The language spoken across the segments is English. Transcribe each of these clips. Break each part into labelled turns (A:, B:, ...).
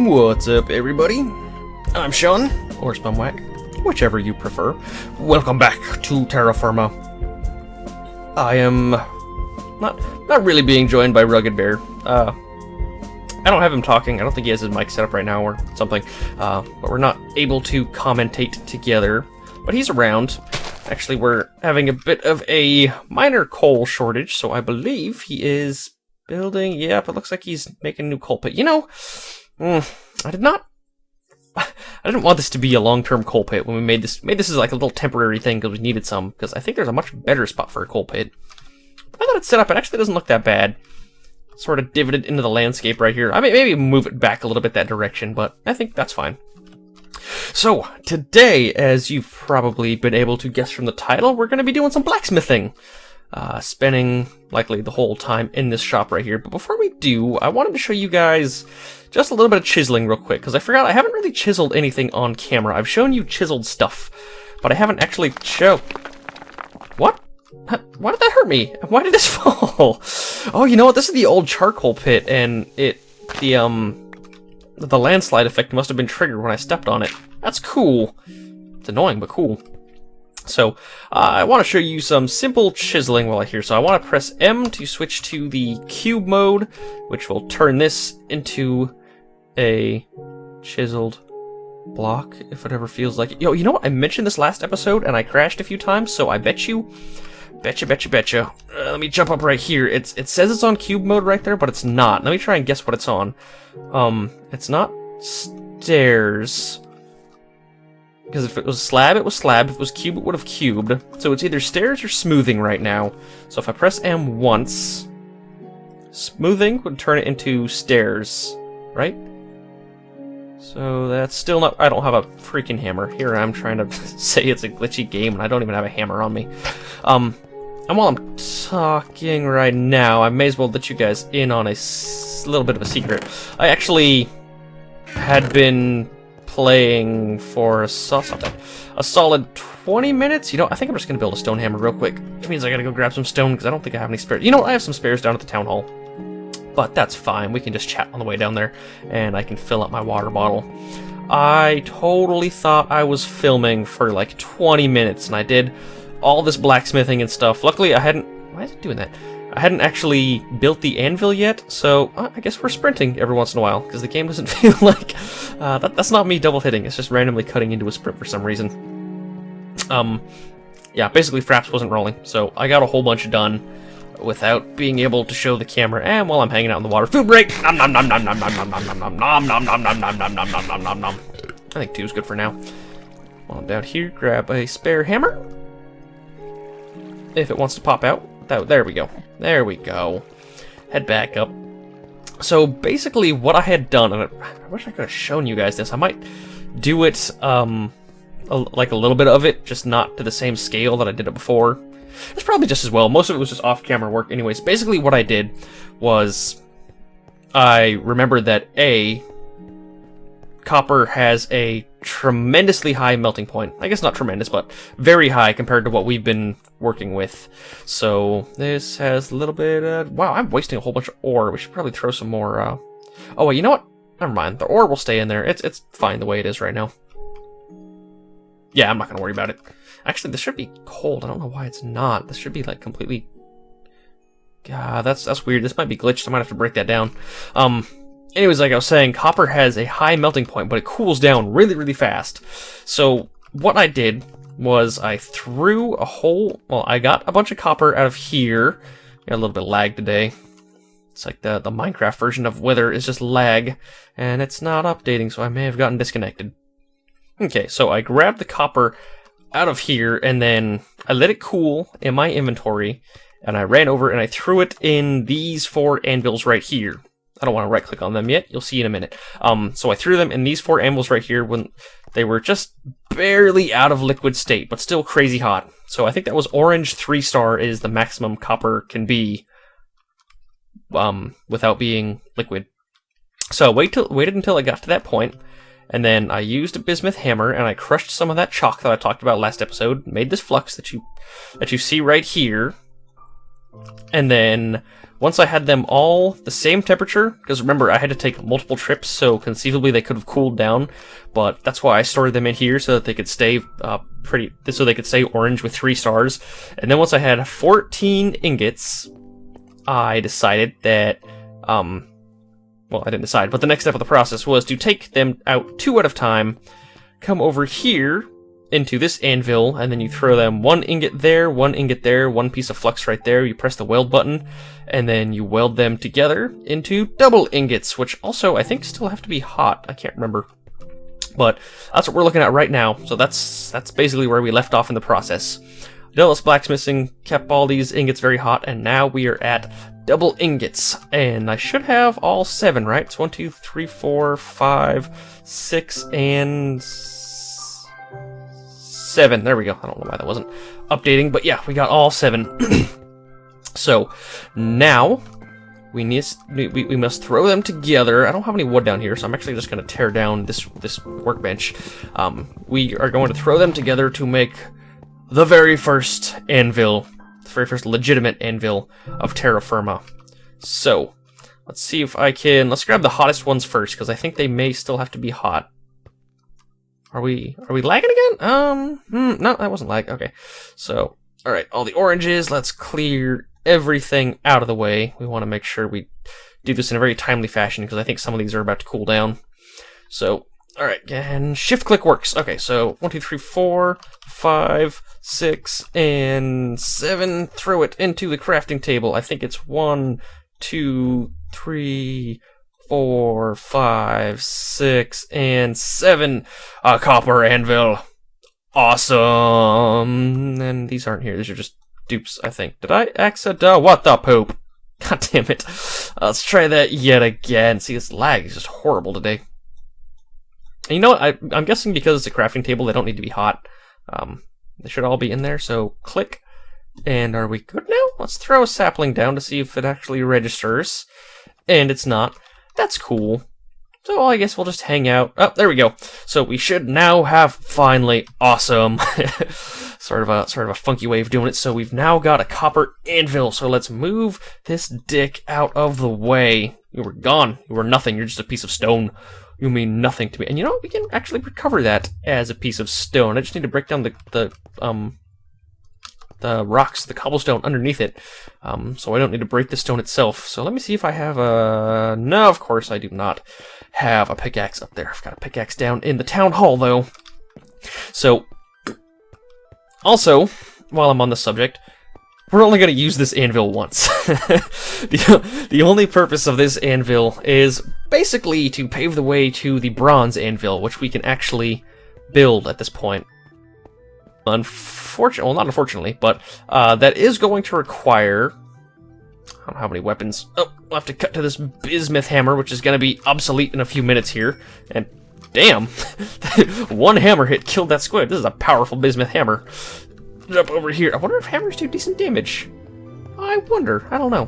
A: What's up, everybody? I'm Sean, or Spumwack, whichever you prefer. Welcome back to Terra Firma. I am not really being joined by Rugged Bear. I don't have him talking. I don't think he has his mic set up right now or something. But we're not able to commentate together. But he's around. Actually, we're having a bit of a minor coal shortage, so I believe he is building. Yep, it looks like he's making a new coal pit. You know, I didn't want this to be a long-term coal pit when we made this. Made this as like a little temporary thing because we needed some. Because I think there's a much better spot for a coal pit. I got it set up. It actually doesn't look that bad. Sort of divoted into the landscape right here. I mean, maybe move it back a little bit that direction, but I think that's fine. So, today, as you've probably been able to guess from the title, we're going to be doing some blacksmithing. Spending, likely, the whole time in this shop right here. But before we do, I wanted to show you guys just a little bit of chiseling real quick, because I forgot I haven't really chiseled anything on camera. I've shown you chiseled stuff, but I haven't actually What? Why did that hurt me? Why did this fall? Oh, you know what? This is the old charcoal pit, and the landslide effect must have been triggered when I stepped on it. That's cool. It's annoying, but cool. So, I want to show you some simple chiseling while I'm here. So I want to press M to switch to the cube mode, which will turn this into a chiseled block, if it ever feels like it. Yo, you know what? I mentioned this last episode, and I crashed a few times, so I betcha. Let me jump up right here. It says it's on cube mode right there, but it's not. Let me try and guess what it's on. It's not stairs. Because if it was slab, it was slab. If it was cube, it would have cubed. So it's either stairs or smoothing right now. So if I press M once, smoothing would turn it into stairs, right? So that's still not... I don't have a freaking hammer. Here I'm trying to say it's a glitchy game, and I don't even have a hammer on me. And while I'm talking right now, I may as well let you guys in on a little bit of a secret. I actually had been playing for a solid 20 minutes. You know, I think I'm just going to build a stone hammer real quick. Which means I got to go grab some stone, because I don't think I have any spares. You know what? I have some spares down at the town hall. But that's fine. We can just chat on the way down there, and I can fill up my water bottle. I totally thought I was filming for like 20 minutes, and I did all this blacksmithing and stuff. Luckily, I hadn't... Why is it doing that? I hadn't actually built the anvil yet, so I guess we're sprinting every once in a while, because the game doesn't feel like... that's not me double hitting, it's just randomly cutting into a sprint for some reason. Yeah, basically Fraps wasn't rolling, so I got a whole bunch done without being able to show the camera, and while I'm hanging out in the water. Food break! Nom nom nom nom nom nom nom nom nom nom nom nom nom nom nom nom nom nom nom nom. I think 2 is good for now. While I'm down here, grab a spare hammer. If it wants to pop out. There we go. There we go. Head back up. So basically what I had done, and I wish I could have shown you guys this. I might do it, like a little bit of it, just not to the same scale that I did it before. It's probably just as well. Most of it was just off-camera work anyways. Basically what I did was I remembered that copper has a tremendously high melting point. I guess not tremendous, but very high compared to what we've been working with. So this has a little bit of... Wow, I'm wasting a whole bunch of ore. We should probably throw some more... Oh, wait, you know what? Never mind. The ore will stay in there. It's fine the way it is right now. Yeah, I'm not going to worry about it. Actually, this should be cold. I don't know why it's not. This should be, like, completely... God, that's weird. This might be glitched. I might have to break that down. Anyways, like I was saying, copper has a high melting point, but it cools down really, really fast. So what I did was I threw a whole... Well, I got a bunch of copper out of here. Got a little bit of lag today. It's like the Minecraft version of Wither is just lag, and it's not updating, so I may have gotten disconnected. Okay, so I grabbed the copper out of here, and then I let it cool in my inventory, and I ran over and I threw it in these 4 anvils right here. I don't want to right-click on them yet. You'll see in a minute. So I threw them in these 4 anvils right here when they were just barely out of liquid state, but still crazy hot. So I think that was orange 3-star is the maximum copper can be without being liquid. So I waited until I got to that point, and then I used a bismuth hammer, and I crushed some of that chalk that I talked about last episode, made this flux that you see right here, and then once I had them all the same temperature, because remember, I had to take multiple trips, so conceivably they could have cooled down, but that's why I stored them in here, so that they could stay so they could stay orange with 3 stars. And then once I had 14 ingots, I decided that, well, I didn't decide, but the next step of the process was to take them out 2 at a time, come over here into this anvil, and then you throw them 1 ingot there, 1 ingot there, 1 piece of flux right there. You press the weld button, and then you weld them together into double ingots, which also I think still have to be hot. I can't remember, but that's what we're looking at right now. So that's basically where we left off in the process. Delos blacksmithing kept all these ingots very hot, and now we are at double ingots, and I should have all 7, right? It's 1, 2, 3, 4, 5, 6, and 7. There we go. I don't know why that wasn't updating, but yeah, we got all 7. So now we must throw them together. I don't have any wood down here, so I'm actually just going to tear down this workbench. We are going to throw them together to make the very first anvil, the very first legitimate anvil of Terra Firma. So let's see if I can. Let's grab the hottest ones first, because I think they may still have to be hot. Are we lagging again? No, that wasn't lag. Okay. So, all right, all the oranges, let's clear everything out of the way. We want to make sure we do this in a very timely fashion, because I think some of these are about to cool down. So, all right, and shift click works. Okay, so 1, 2, 3, 4, 5, 6, and 7. Throw it into the crafting table. I think it's 1, 2, 3, 4, 5, 6, and 7. A copper anvil. Awesome. And these aren't here. These are just dupes, I think. Did I accident? What the poop? God damn it. Let's try that yet again. See, this lag is just horrible today. And you know what? I'm guessing because it's a crafting table, they don't need to be hot. They should all be in there, so click. And are we good now? Let's throw a sapling down to see if it actually registers. And it's not. That's cool. So I guess we'll just hang out. Oh, there we go. So we should now have finally awesome. sort of a funky way of doing it. So we've now got a copper anvil. So let's move this dick out of the way. You were gone. You were nothing. You're just a piece of stone. You mean nothing to me. And you know what? We can actually recover that as a piece of stone. I just need to break down the rocks, the cobblestone underneath it, so I don't need to break the stone itself. So let me see if I have a... No, of course I do not have a pickaxe up there. I've got a pickaxe down in the town hall, though. So, also, while I'm on the subject, we're only going to use this anvil once. The only purpose of this anvil is basically to pave the way to the bronze anvil, which we can actually build at this point. Well, not unfortunately, but that is going to require... I don't know how many weapons. Oh, we'll have to cut to this bismuth hammer, which is going to be obsolete in a few minutes here. And damn, 1 hammer hit killed that squid. This is a powerful bismuth hammer. Jump over here. I wonder if hammers do decent damage. I wonder. I don't know.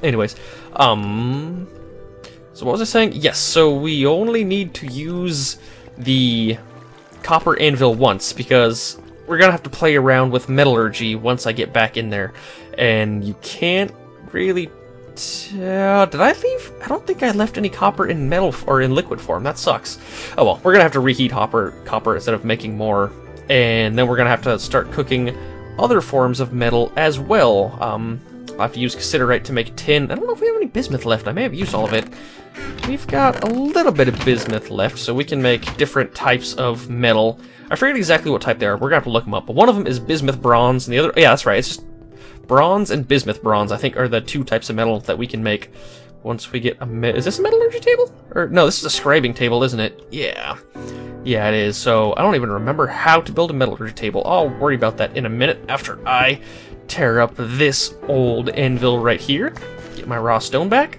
A: Anyways, so what was I saying? Yes, so we only need to use the copper anvil once, because we're gonna have to play around with metallurgy once I get back in there, and you can't really tell. Did I leave? I don't think I left any copper in metal or in liquid form. That sucks. Oh well, we're gonna have to reheat copper instead of making more, and then we're gonna have to start cooking other forms of metal as well. I'll have to use cassiterite to make tin. I don't know if we have any bismuth left. I may have used all of it. We've got a little bit of bismuth left, so we can make different types of metal. I forget exactly what type they are. We're gonna have to look them up. But one of them is bismuth bronze, and the other... Yeah, that's right. It's just bronze and bismuth bronze, I think, are the 2 types of metal that we can make once we get a... Is this a metallurgy table? Or no, this is a scribing table, isn't it? Yeah. Yeah, it is. So I don't even remember how to build a metallurgy table. I'll worry about that in a minute after I tear up this old anvil right here. Get my raw stone back.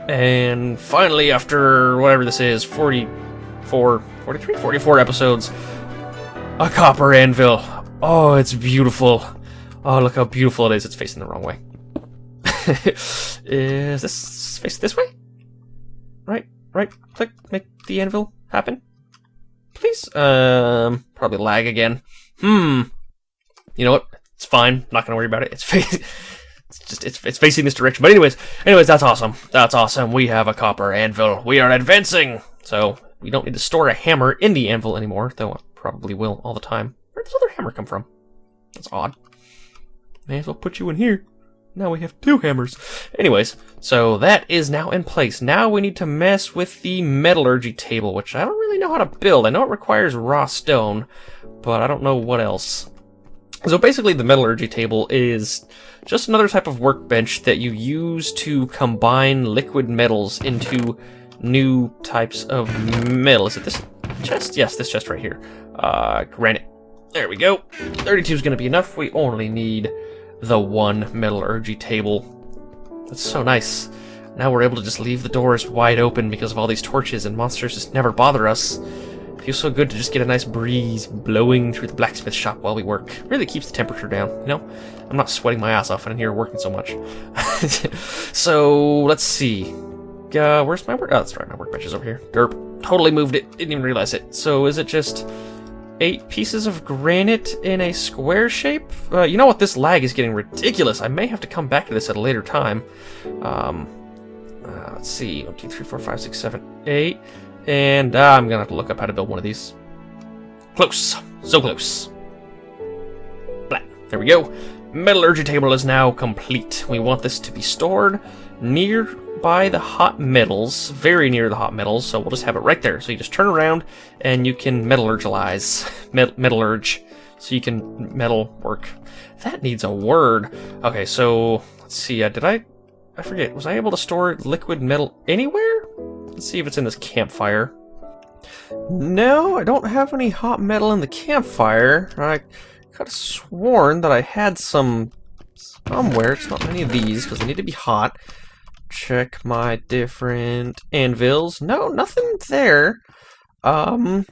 A: And finally, after whatever this is, 44 episodes, a copper anvil. Oh, it's beautiful. Oh, look how beautiful it is. It's facing the wrong way. Is this face this way? Right, click, make the anvil happen. Please? Probably lag again. You know what? It's fine. I'm not gonna worry about it. It's it's facing this direction. But anyways, that's awesome. That's awesome. We have a copper anvil. We are advancing. So we don't need to store a hammer in the anvil anymore, though I probably will all the time. Where does this other hammer come from? That's odd. May as well put you in here. Now we have 2 hammers. Anyways, so that is now in place. Now we need to mess with the metallurgy table, which I don't really know how to build. I know it requires raw stone, but I don't know what else. So basically the metallurgy table is just another type of workbench that you use to combine liquid metals into new types of metal. Is it this chest? Yes, this chest right here. Granite. There we go. 32 is going to be enough. We only need the 1 metallurgy table. That's so nice. Now we're able to just leave the doors wide open because of all these torches, and monsters just never bother us. It feels so good to just get a nice breeze blowing through the blacksmith shop while we work. Really keeps the temperature down, you know? I'm not sweating my ass off in here working so much. So, let's see. Where's my work? Oh, that's right, my workbench is over here. Derp. Totally moved it. Didn't even realize it. So is it just 8 pieces of granite in a square shape? You know what? This lag is getting ridiculous. I may have to come back to this at a later time. Let's see. 1, 2, 3, 4, 5, 6, 7, 8. And I'm going to have to look up how to build one of these. Close. So close. Blah. There we go. Metallurgy table is now complete. We want this to be stored nearby the hot metals, very near the hot metals, so we'll just have it right there. So you just turn around and you can metallurgize. Metallurge. So you can metal work. That needs a word. Okay, so let's see. Did I forget. Was I able to store liquid metal anywhere? Let's see if it's in this campfire. No, I don't have any hot metal in the campfire. I could have sworn that I had some somewhere. It's not many of these because they need to be hot. Check my different anvils. No, nothing there. You'll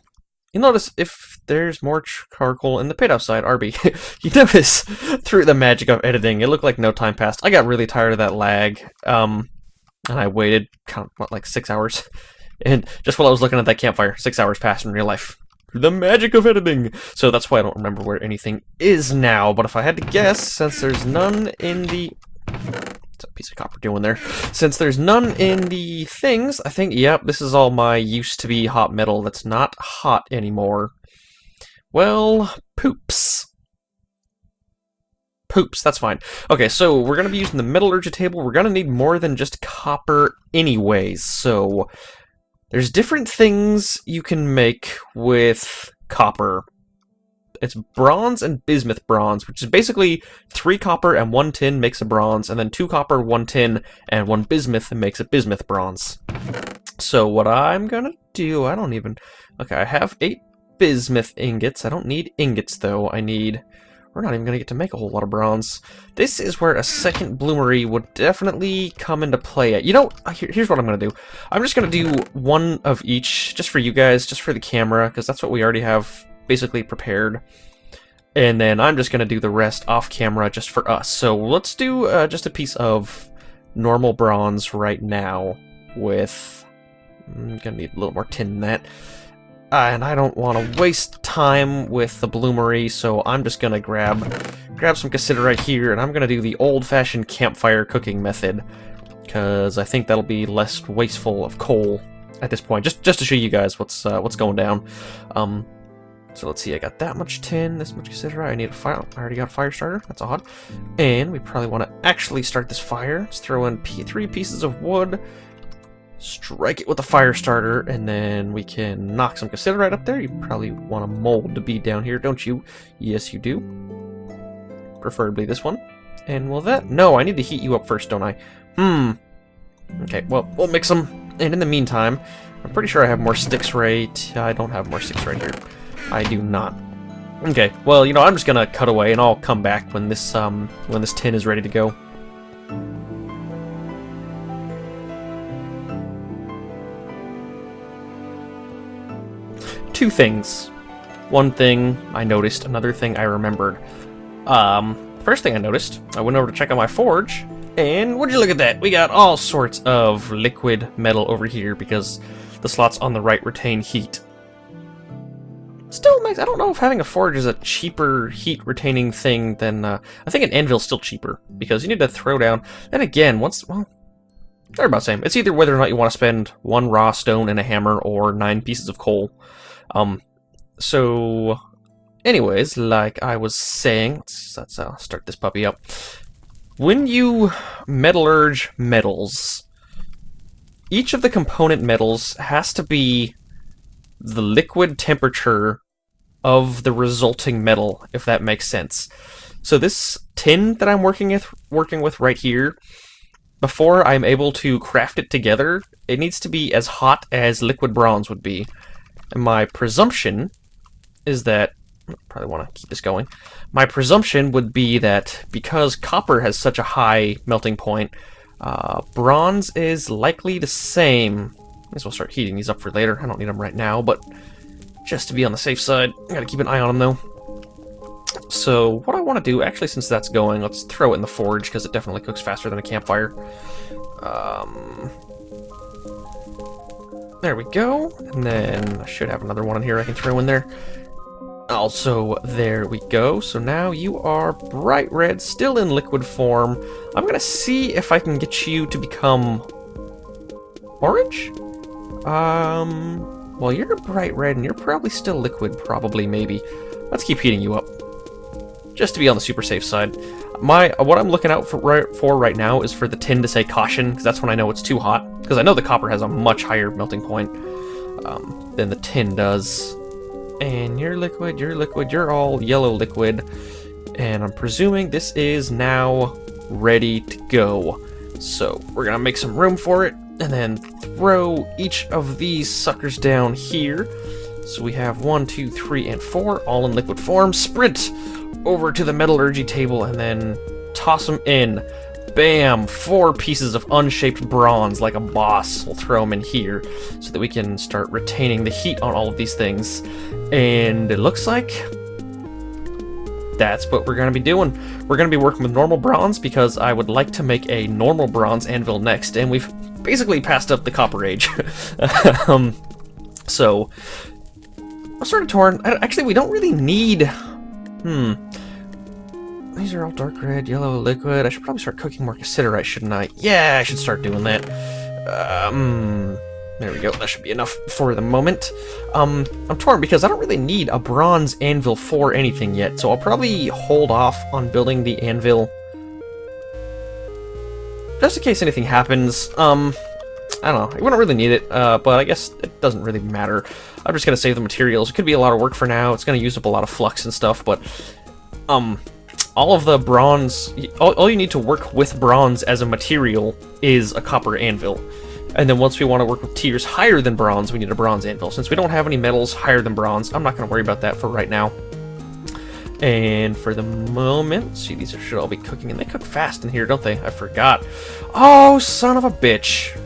A: notice if there's more charcoal in the pit outside, RB. You notice through the magic of editing, it looked like no time passed. I got really tired of that lag, and I waited, like 6 hours. And just while I was looking at that campfire, 6 hours passed in real life. The magic of editing! So that's why I don't remember where anything is now. But if I had to guess, since there's none in the... What's a piece of copper doing there? Since there's none in the things, I think, yep, this is all my used-to-be hot metal that's not hot anymore. Well, poops. Poops, that's fine. Okay, so we're going to be using the metallurgy table. We're going to need more than just copper anyways, so... There's different things you can make with copper. It's bronze and bismuth bronze, which is basically 3 copper and 1 tin makes a bronze, and then 2 copper, 1 tin, and 1 bismuth makes a bismuth bronze. So what I'm gonna do, okay, I have 8 bismuth ingots. I don't need ingots, though. We're not even gonna get to make a whole lot of bronze. This is where a second bloomery would definitely come into play. You know, here's what I'm gonna do. I'm just gonna do 1 of each, just for you guys, just for the camera, because that's what we already have basically prepared. And then I'm just gonna do the rest off camera just for us. So let's do just a piece of normal bronze right now with... I'm gonna need a little more tin than that. And I don't want to waste time with the bloomery, so I'm just gonna grab some cassiterite here, and I'm gonna do the old-fashioned campfire cooking method, because I think that'll be less wasteful of coal at this point, just to show you guys what's going down. So let's see, I got that much tin, this much cassiterite. I need a fire. I already got a fire starter. That's odd. And we probably want to actually start this fire. Let's throw in 3 pieces of wood. Strike it with a fire starter, and then we can knock some cassiterite up there. You probably want a mold to be down here, don't you? Yes, you do. Preferably this one. And will that... No, I need to heat you up first, don't I? Okay, well, we'll mix them. And in the meantime, I'm pretty sure I have more sticks right... I don't have more sticks right here. I do not. Okay, well, you know, I'm just gonna cut away, and I'll come back when this tin is ready to go. Two things. One thing I noticed, another thing I remembered. First thing I noticed, I went over to check out my forge, and would you look at that? We got all sorts of liquid metal over here because the slots on the right retain heat. Still makes... I don't know if having a forge is a cheaper heat-retaining thing than... I think an anvil's still cheaper, because you need to throw down... And again, once... Well, they're about the same. It's either whether or not you want to spend 1 raw stone and a hammer, or 9 pieces of coal. So... Anyways, like I was saying... Let's start this puppy up. When you metallurge metals, each of the component metals has to be the liquid temperature of the resulting metal, if that makes sense. So this tin that I'm working with right here, before I'm able to craft it together, it needs to be as hot as liquid bronze would be. And my presumption is that... I probably want to keep this going. My presumption would be that because copper has such a high melting point, bronze is likely the same. Might as well start heating these up for later. I don't need them right now, but just to be on the safe side, I gotta keep an eye on them though. So what I want to do, actually, since that's going, let's throw it in the forge because it definitely cooks faster than a campfire. There we go, and then I should have another one in here I can throw in there. Also, there we go. So now you are bright red, still in liquid form. I'm gonna see if I can get you to become orange? Well, you're bright red and you're probably still liquid, probably, maybe. Let's keep heating you up, just to be on the super safe side. What I'm looking out for right now is for the tin to say caution, because that's when I know it's too hot. Because I know the copper has a much higher melting point than the tin does. And you're liquid, you're all yellow liquid. And I'm presuming this is now ready to go. So we're gonna make some room for it, and then throw each of these suckers down here. So we have 1, 2, 3, and 4, all in liquid form. Sprint over to the metallurgy table, and then toss them in. Bam! 4 pieces of unshaped bronze, like a boss. We'll throw them in here, so that we can start retaining the heat on all of these things. And it looks like that's what we're going to be doing. We're going to be working with normal bronze, because I would like to make a normal bronze anvil next, and we've basically passed up the copper age. So, I'm sort of torn. Actually, we don't really need... These are all dark red, yellow, liquid. I should probably start cooking more cassiterite, shouldn't I? Yeah, I should start doing that. There we go. That should be enough for the moment. I'm torn because I don't really need a bronze anvil for anything yet, so I'll probably hold off on building the anvil just in case anything happens. I don't know. I wouldn't really need it, but I guess it doesn't really matter. I'm just gonna save the materials. It could be a lot of work for now. It's gonna use up a lot of flux and stuff, but all of the bronze, all you need to work with bronze as a material is a copper anvil. And then once we want to work with tiers higher than bronze, we need a bronze anvil. Since we don't have any metals higher than bronze, I'm not going to worry about that for right now. And for the moment, see, these should all be cooking, and they cook fast in here, don't they? I forgot. Oh, son of a bitch.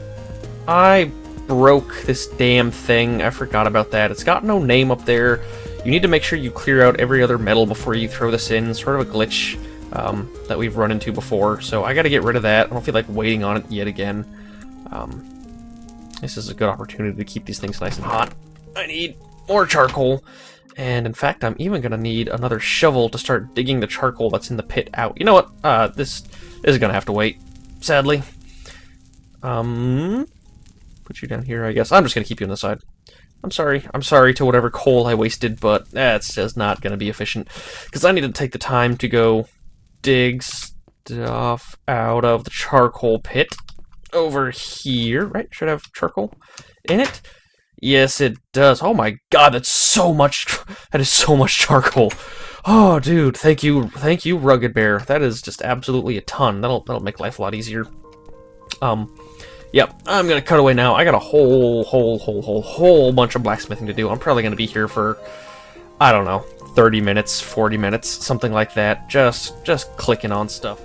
A: I broke this damn thing. I forgot about that. It's got no name up there. You need to make sure you clear out every other metal before you throw this in. Sort of a glitch that we've run into before, so I got to get rid of that. I don't feel like waiting on it yet again. This is a good opportunity to keep these things nice and hot. I need more charcoal, and in fact, I'm even going to need another shovel to start digging the charcoal that's in the pit out. You know what? This is going to have to wait, sadly. Put you down here, I guess. I'm just going to keep you on the side. I'm sorry to whatever coal I wasted, but that's just not going to be efficient, because I need to take the time to go dig stuff out of the charcoal pit over here, right? Should have charcoal in it? Yes, it does. Oh my god, that's so much. That is so much charcoal. Oh, dude, thank you, Rugged Bear. That is just absolutely a ton. That'll make life a lot easier. Yep, I'm gonna cut away now. I got a whole bunch of blacksmithing to do. I'm probably gonna be here for, I don't know, 30 minutes, 40 minutes, something like that. Just clicking on stuff.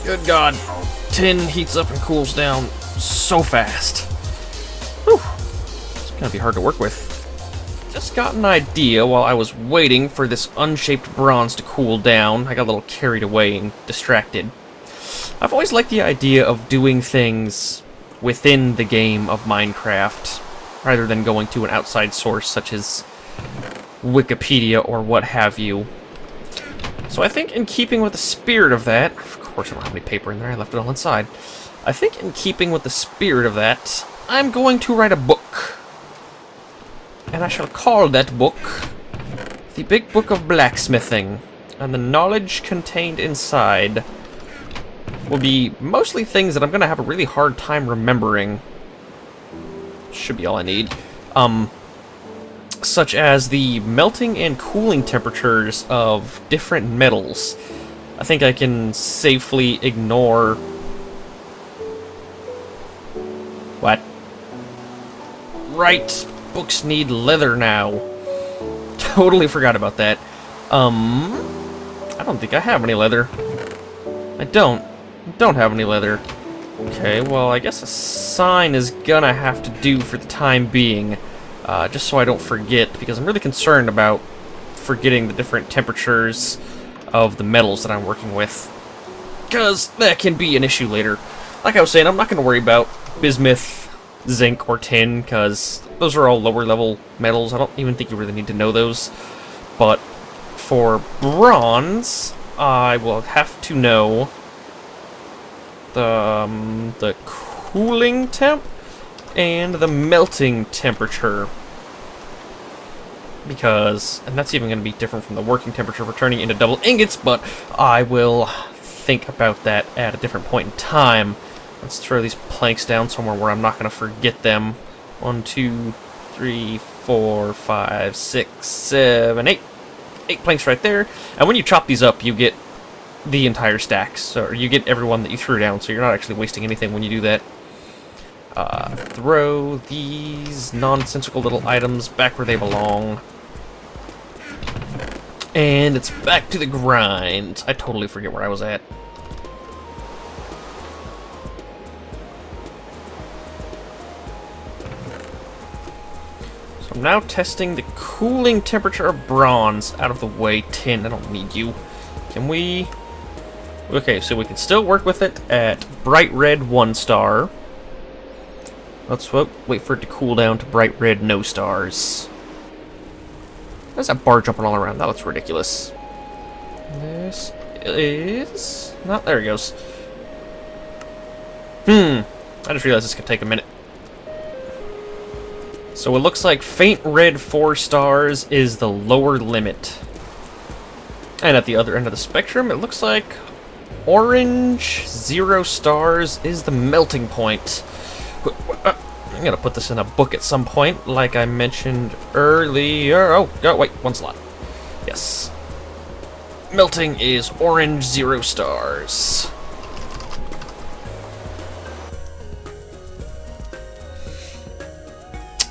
A: Good God. Tin heats up and cools down so fast. Whew. It's gonna be hard to work with. Just got an idea while I was waiting for this unshaped bronze to cool down. I got a little carried away and distracted. I've always liked the idea of doing things within the game of Minecraft, rather than going to an outside source such as Wikipedia or what have you. So I think in keeping with the spirit of that, of course I don't have any paper in there, I left it all inside. I think in keeping with the spirit of that, I'm going to write a book. And I shall call that book The Big Book of Blacksmithing. And the knowledge contained inside will be mostly things that I'm going to have a really hard time remembering. Should be all I need. Such as the melting and cooling temperatures of different metals. I think I can safely ignore... What? Right, books need leather now. Totally forgot about that. I don't think I have any leather. I don't have any leather. Okay, well, I guess a sign is gonna have to do for the time being. Just so I don't forget, because I'm really concerned about forgetting the different temperatures of the metals that I'm working with. Because that can be an issue later. Like I was saying, I'm not going to worry about bismuth, zinc, or tin, because those are all lower level metals. I don't even think you really need to know those. But for bronze, I will have to know the cooling temp and the melting temperature. Because, and that's even going to be different from the working temperature for turning into double ingots, but I will think about that at a different point in time. Let's throw these planks down somewhere where I'm not going to forget them. 1, 2, 3, 4, 5, 6, 7, 8. 8 planks right there. And when you chop these up, you get the entire stack. So you get every one that you threw down, so you're not actually wasting anything when you do that. Throw these nonsensical little items back where they belong. And it's back to the grind. I totally forget where I was at. So I'm now testing the cooling temperature of bronze. Out of the way, tin. I don't need you. Can we... Okay, so we can still work with it at bright red 1 star. Let's wait for it to cool down to bright red, no stars. There's that bar jumping all around. That looks ridiculous. This is... No, there it goes. I just realized this could take a minute. So it looks like faint red 4 stars is the lower limit. And at the other end of the spectrum, it looks like orange 0 stars is the melting point. I'm gonna put this in a book at some point, like I mentioned earlier. Oh, wait, 1 slot. Yes. Melting is orange 0 stars.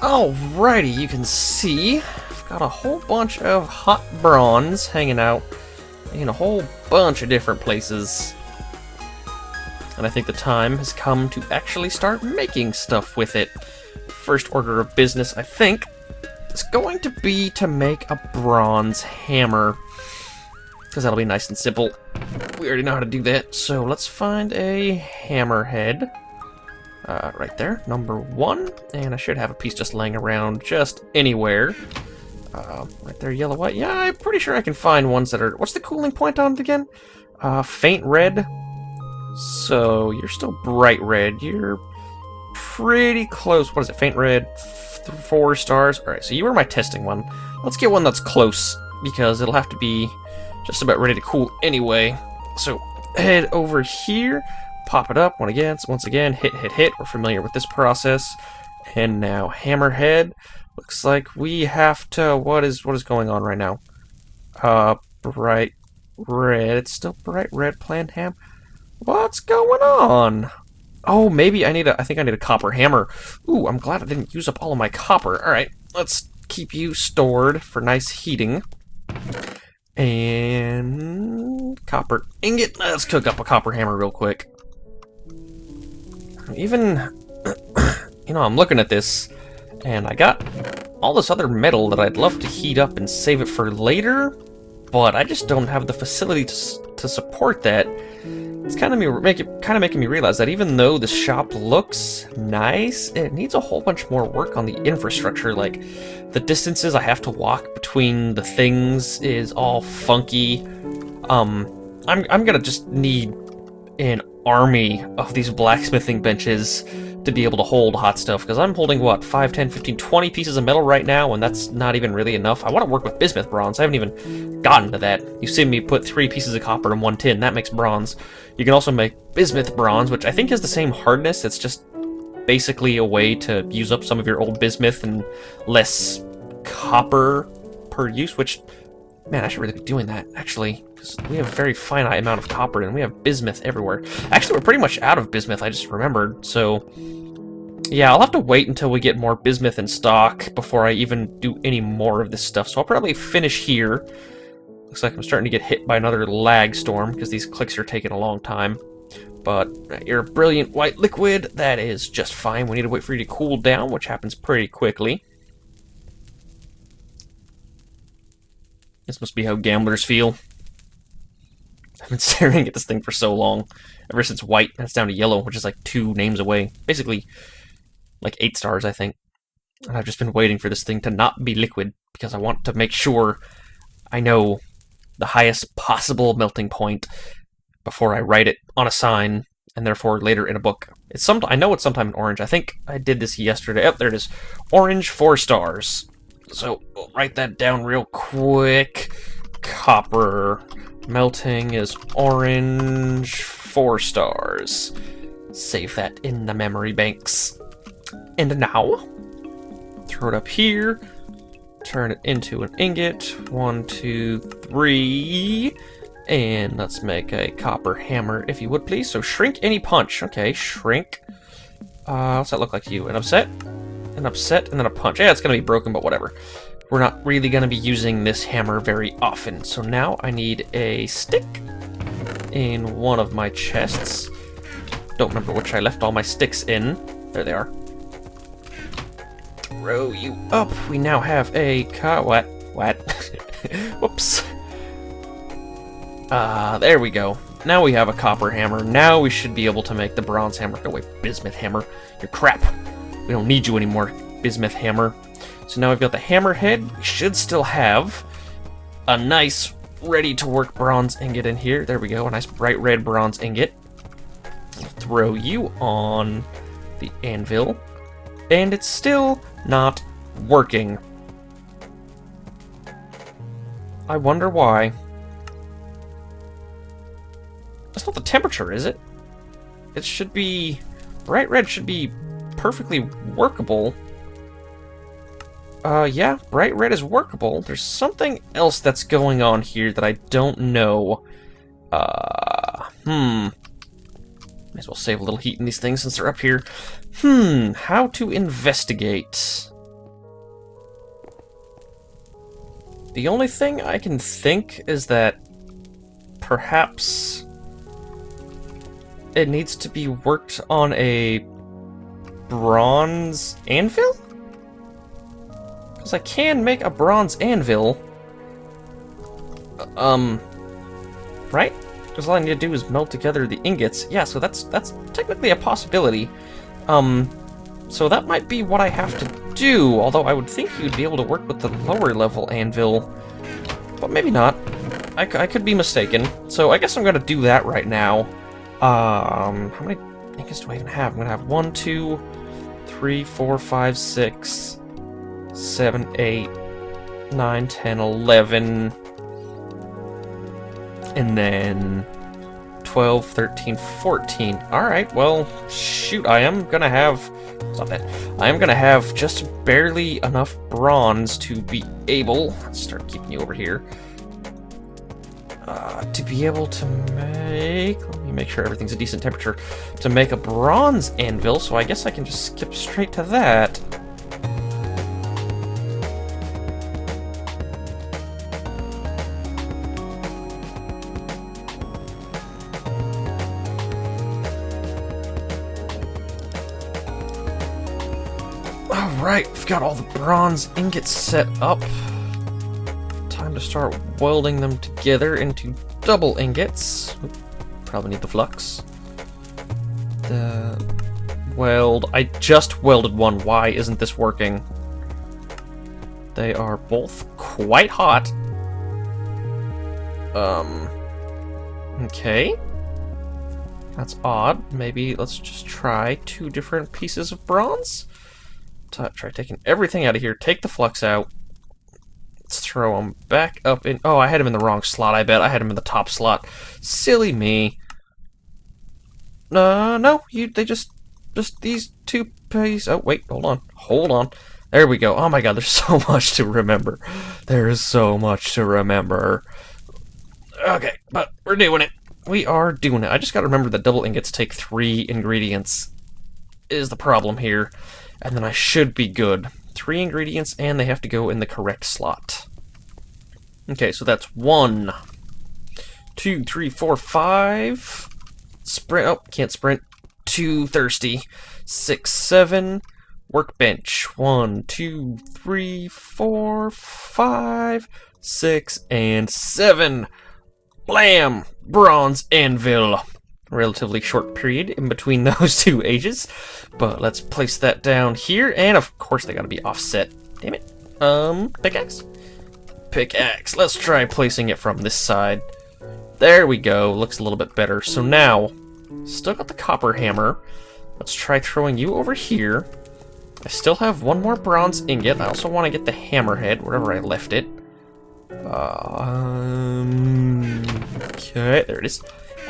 A: Alrighty, you can see I've got a whole bunch of hot bronze hanging out in a whole bunch of different places. And I think the time has come to actually start making stuff with it. First order of business, I think, is going to be to make a bronze hammer. Because that'll be nice and simple. We already know how to do that, so let's find a hammerhead. Right there, number 1. And I should have a piece just laying around just anywhere. Right there, yellow, white. Yeah, I'm pretty sure I can find ones that are... What's the cooling point on it again? Faint red. So, you're still bright red. You're pretty close. What is it? Faint red, 4 stars. Alright, so you were my testing one. Let's get one that's close, because it'll have to be just about ready to cool anyway. So, head over here, pop it up once again, hit. We're familiar with this process. And now, hammerhead. Looks like we have to... What is going on right now? Bright red. It's still bright red plant ham. What's going on? Oh, maybe I think I need a copper hammer. Ooh, I'm glad I didn't use up all of my copper. Alright, let's keep you stored for nice heating. And copper ingot. Let's cook up a copper hammer real quick. Even, you know, I'm looking at this, and I got all this other metal that I'd love to heat up and save it for later, but I just don't have the facility to support that. It's kind of making me realize that even though the shop looks nice, it needs a whole bunch more work on the infrastructure. Like, the distances I have to walk between the things is all funky. I'm gonna just need an army of these blacksmithing benches to be able to hold hot stuff, because I'm holding, what, 5, 10, 15, 20 pieces of metal right now, and that's not even really enough. I want to work with bismuth bronze. I haven't even gotten to that. You see me put 3 pieces of copper in 1 tin. That makes bronze. You can also make bismuth bronze, which I think has the same hardness. It's just basically a way to use up some of your old bismuth and less copper per use, which, man, I should really be doing that, actually, because we have a very finite amount of copper, and we have bismuth everywhere. Actually, we're pretty much out of bismuth, I just remembered, so yeah, I'll have to wait until we get more bismuth in stock before I even do any more of this stuff, so I'll probably finish here. Looks like I'm starting to get hit by another lag storm, because these clicks are taking a long time. But you're a brilliant white liquid. That is just fine. We need to wait for you to cool down, which happens pretty quickly. This must be how gamblers feel. I've been staring at this thing for so long. Ever since white, and it's down to yellow, which is like 2 names away. Basically, like 8 stars, I think. And I've just been waiting for this thing to not be liquid, because I want to make sure I know the highest possible melting point before I write it on a sign, and therefore later in a book. I know it's sometime in orange. I think I did this yesterday. Oh, there it is. Orange 4 stars. So, we'll write that down real quick. Copper melting is orange 4 stars. Save that in the memory banks. And now, throw it up here. Turn it into an ingot. 1, 2, 3. And let's make a copper hammer, if you would, please. So shrink any punch. Okay, shrink. What's that look like to you? An upset? An upset, and then a punch. Yeah, it's going to be broken, but whatever. We're not really going to be using this hammer very often. So now I need a stick in one of my chests. Don't remember which I left all my sticks in. There they are. Throw you up. We now have a what? Whoops. There we go. Now we have a copper hammer. Now we should be able to make the bronze hammer. No, wait, bismuth hammer. You're crap. We don't need you anymore, bismuth hammer. So now we've got the hammer head. We should still have a nice, ready-to-work bronze ingot in here. There we go, a nice bright red bronze ingot. Throw you on the anvil. And it's still not working. I wonder why. That's not the temperature, is it? It should be... bright red should be perfectly workable. Yeah, bright red is workable. There's something else that's going on here that I don't know. May as well save a little heat in these things since they're up here. How to investigate. The only thing I can think is that perhaps it needs to be worked on a bronze anvil? Because I can make a bronze anvil. Right? Because all I need to do is melt together the ingots. Yeah, so that's technically a possibility. So that might be what I have to do, although I would think you'd be able to work with the lower level anvil. But maybe not. I could be mistaken. So I guess I'm going to do that right now. How many ingots do I even have? I'm going to have 1, 2, 3, 4, 5, 6, 7, 8, 9, 10, 11, and then 12, 13, 14. Alright, well, shoot, I am gonna have... Stop that. I am gonna have just barely enough bronze to be able... Let's start keeping you over here. To be able to make... Let me make sure everything's a decent temperature. To make a bronze anvil, so I guess I can just skip straight to that. Alright, we've got all the bronze ingots set up. Time to start welding them together into double ingots. Probably need the flux. Weld. I just welded one. Why isn't this working? They are both quite hot. Okay. That's odd. Maybe let's just try 2 different pieces of bronze. Try taking everything out of here. Take the flux out. Let's throw them back up in... Oh, I had him in the wrong slot, I bet. I had him in the top slot. Silly me. No, they just these 2 pieces. Oh, wait, hold on. There we go. Oh my god, there's so much to remember. There is so much to remember. Okay, but we're doing it. We are doing it. I just gotta remember that double ingots take 3 ingredients is the problem here. And then I should be good. 3 ingredients, and they have to go in the correct slot. Okay, so that's 1, 2, 3, 4, 5. Sprint. Oh, can't sprint. 2 thirsty. 6, 7. Workbench. 1, 2, 3, 4, 5, 6, and 7. Blam! Bronze anvil. Relatively short period in between those 2 ages. But let's place that down here. And of course they gotta be offset. Damn it. Pickaxe? Pickaxe. Let's try placing it from this side. There we go. Looks a little bit better. So now, still got the copper hammer. Let's try throwing you over here. I still have 1 more bronze ingot. I also want to get the hammerhead, wherever I left it. Okay, there it is.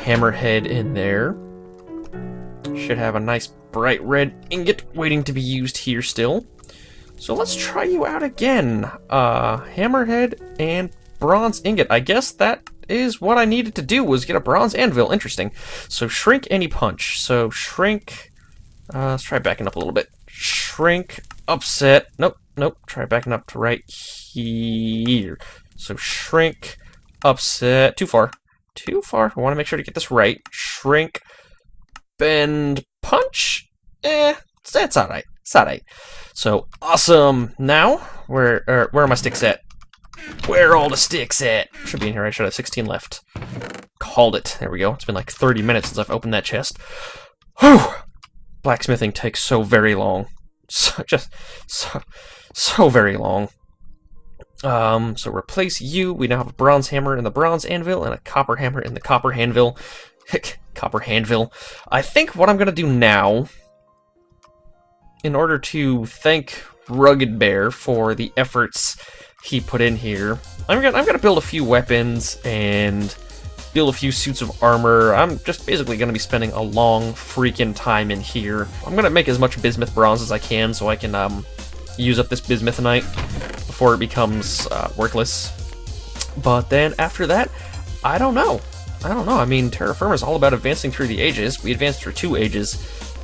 A: Hammerhead in there. Should have a nice bright red ingot waiting to be used here still. So let's try you out again. Hammerhead and bronze ingot. I guess that is what I needed to do, was get a bronze anvil. Interesting. So shrink any punch. So shrink. Let's try backing up a little bit. Shrink, upset. Nope. Try backing up to right here. So shrink, upset. Too far. I want to make sure to get this right. Shrink, bend, punch. It's alright. So awesome. Now, where are my sticks at? Where are all the sticks at? Should be in here. I should have 16 left. Called it. There we go. It's been like 30 minutes since I've opened that chest. Whew! Blacksmithing takes so very long. So very long. So replace you. We now have a bronze hammer in the bronze anvil and a copper hammer in the copper anvil. Copper anvil. I think what I'm gonna do now, in order to thank Rugged Bear for the efforts he put in here, I'm gonna build a few weapons and build a few suits of armor. I'm just basically gonna be spending a long freaking time in here. I'm gonna make as much bismuth bronze as I can so I can use up this bismuthinite before it becomes worthless. But then after that, I don't know. I mean, Terra Firma is all about advancing through the ages. We advanced through 2 ages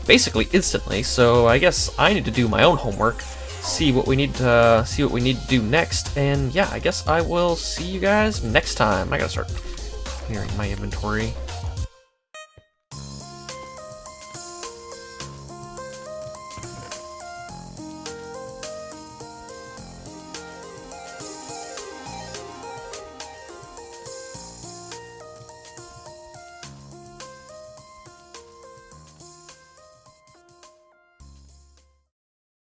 A: basically instantly, so I guess I need to do my own homework, see what we need to do next, and yeah, I guess I will see you guys next time. I gotta start clearing my inventory.